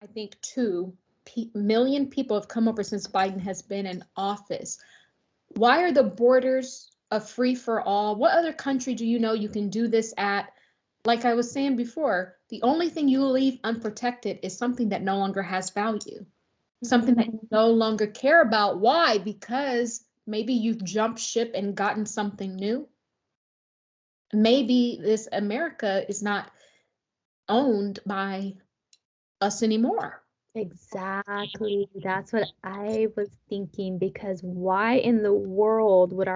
I think 2 million people have come over since Biden has been in office. Why are the borders a free for all? What other country do you know you can do this at? Like I was saying before, the only thing you leave unprotected is something that no longer has value, something that you no longer care about. Why? Because maybe you've jumped ship and gotten something new. Maybe this America is not owned by us anymore. Exactly. That's what I was thinking, because why in the world would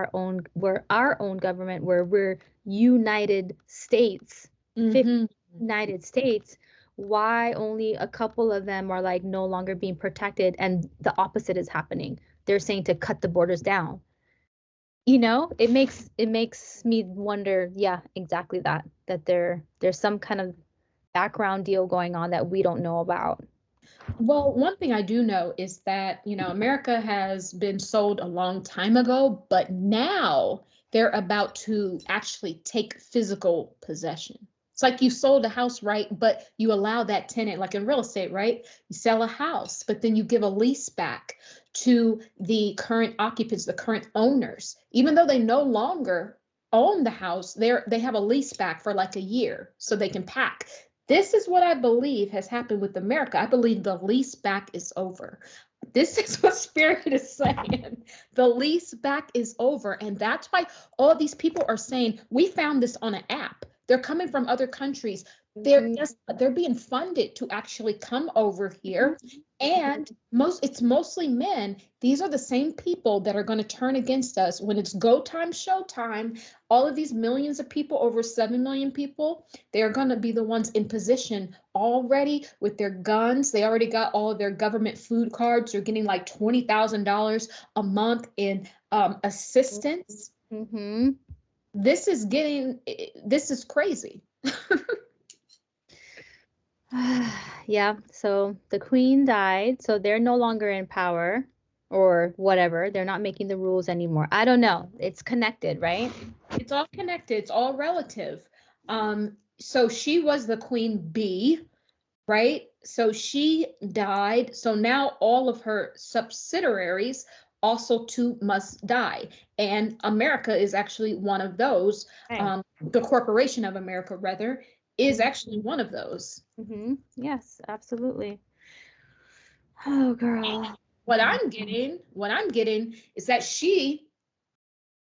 we're our own government, where we're United States, 50 Mm-hmm. United States, why only a couple of them are like no longer being protected, and the opposite is happening. They're saying to cut the borders down. It makes me wonder, yeah, exactly that there's some kind of background deal going on that we don't know about. Well, one thing I do know is that, America has been sold a long time ago, but now they're about to actually take physical possession. It's like you sold a house, right? But you allow that tenant, like in real estate, right? You sell a house, but then you give a lease back to the current occupants, the current owners, even though they no longer own the house, they have a lease back for like a year so they can pack. This is what I believe has happened with America. I believe the lease back is over. This is what Spirit is saying. The lease back is over. And that's why all these people are saying, we found this on an app. They're coming from other countries. They're being funded to actually come over here. And it's mostly men. These are the same people that are going to turn against us when it's go time, show time. All of these millions of people, over 7 million people, they're going to be the ones in position already with their guns. They already got all of their government food cards. They're getting like $20,000 a month in assistance. Mm-hmm. This is crazy. Yeah, so the queen died, so they're no longer in power or whatever. They're not making the rules anymore. I don't know. It's connected, right? It's all connected. It's all relative. So she was the queen bee, right? So she died. So now all of her subsidiaries also too must die. And America is actually one of those. Right. The Corporation of America, rather, is actually one of those. Mm-hmm. Yes, absolutely. Oh, girl. What I'm getting is that she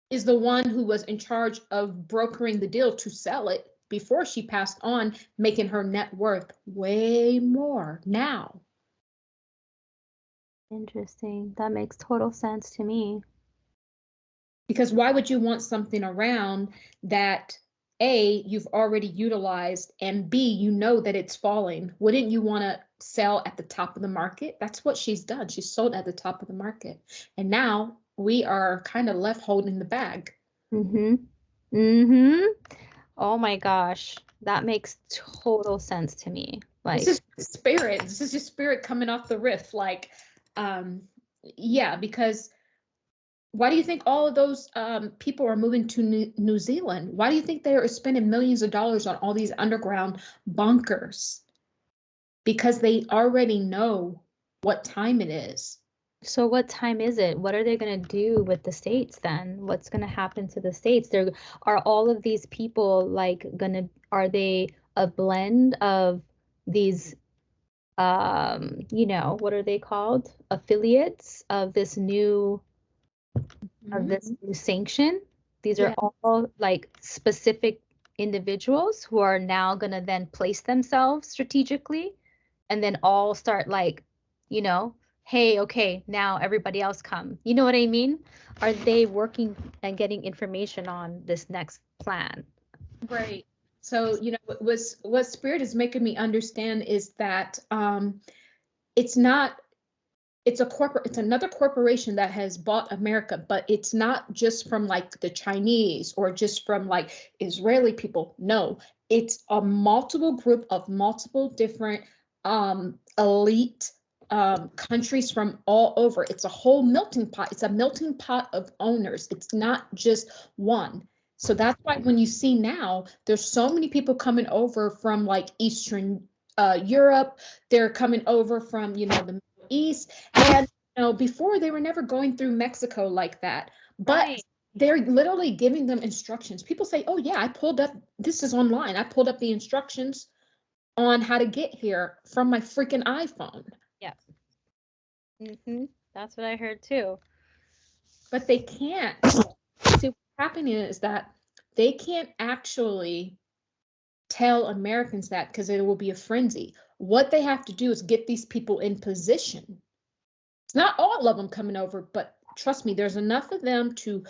is the one who was in charge of brokering the deal to sell it before she passed on, making her net worth way more now. Interesting. That makes total sense to me. Because why would you want something around that A, you've already utilized, and B, you know that it's falling? Wouldn't you want to sell at the top of the market? That's what she's done. She's sold at the top of the market. And now we are kind of left holding the bag. Mm-hmm. Mm-hmm. Oh my gosh. That makes total sense to me. Like, This is spirit. This is just spirit coming off the riff. Like, yeah, because why do you think all of those people are moving to New Zealand? Why do you think they are spending millions of dollars on all these underground bunkers? Because they already know what time it is. so what time is it? What are they going to do with the states then? What's going to happen to the states? Are all of these people like are they a blend of these what are they called? Affiliates of this new sanction? These are all like specific individuals who are now going to then place themselves strategically and then all start like, hey, okay, now everybody else come. You know what I mean? Are they working and getting information on this next plan? Right. So, what Spirit is making me understand is that it's not it's another corporation that has bought America, but it's not just from like the Chinese or just from like Israeli people. No, it's a multiple group of multiple different elite countries from all over. It's a whole melting pot. It's a melting pot of owners. It's not just one. So that's why when you see now, there's so many people coming over from like Eastern Europe. They're coming over from, the Middle East. And, before they were never going through Mexico like that. But Right. they're literally giving them instructions. People say, oh, yeah, I pulled up, this is online. I pulled up the instructions on how to get here from my freaking iPhone. Yeah. That's what I heard too. But they can't. See, what's happening is that they can't actually tell Americans that because it will be a frenzy. What they have to do is get these people in position. It's not all of them coming over, but trust me, there's enough of them to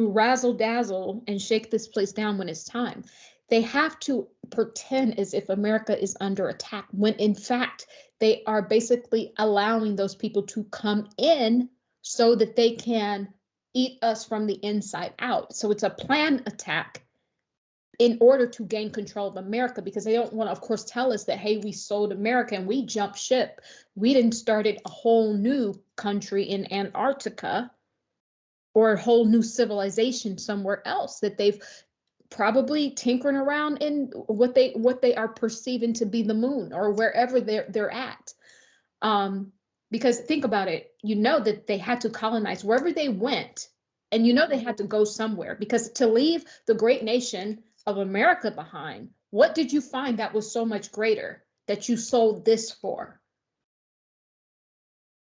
razzle dazzle and shake this place down when it's time. They have to pretend as if America is under attack when in fact they are basically allowing those people to come in so that they can eat us from the inside out. So it's a planned attack in order to gain control of America, because they don't want to, of course, tell us that, hey, we sold America and we jumped ship. We didn't started a whole new country in Antarctica or a whole new civilization somewhere else, that they've probably tinkering around in what they are perceiving to be the moon or wherever they're at. Because think about it, that they had to colonize wherever they went, and they had to go somewhere, because to leave the great nation of America behind, what did you find that was so much greater that you sold this for?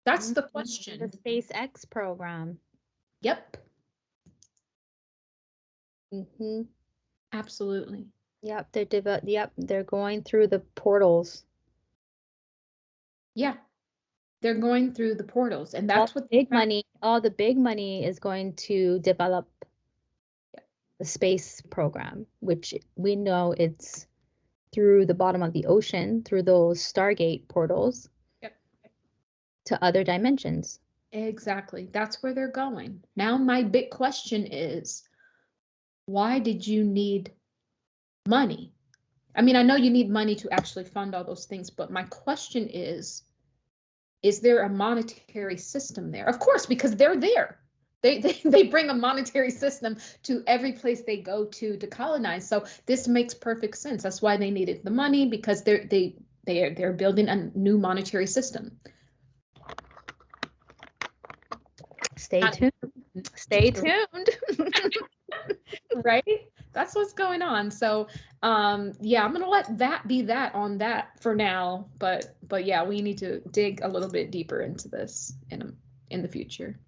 That's the question. The SpaceX program. Yep. Absolutely. Yep, they're going through the portals. Yeah. They're going through the portals, and that's all the big money is going to develop the space program, which we know it's through the bottom of the ocean, through those Stargate portals. Yep. To other dimensions. Exactly. That's where they're going. Now, my big question is, why did you need money? I mean, I know you need money to actually fund all those things, but my question is there a monetary system there? Of course, because they're there. They bring a monetary system to every place they go to colonize. So this makes perfect sense. That's why they needed the money, because they're building a new monetary system. Stay tuned. Stay tuned. Right? That's what's going on. So yeah, I'm gonna let that be that on that for now. But yeah, we need to dig a little bit deeper into this in the future.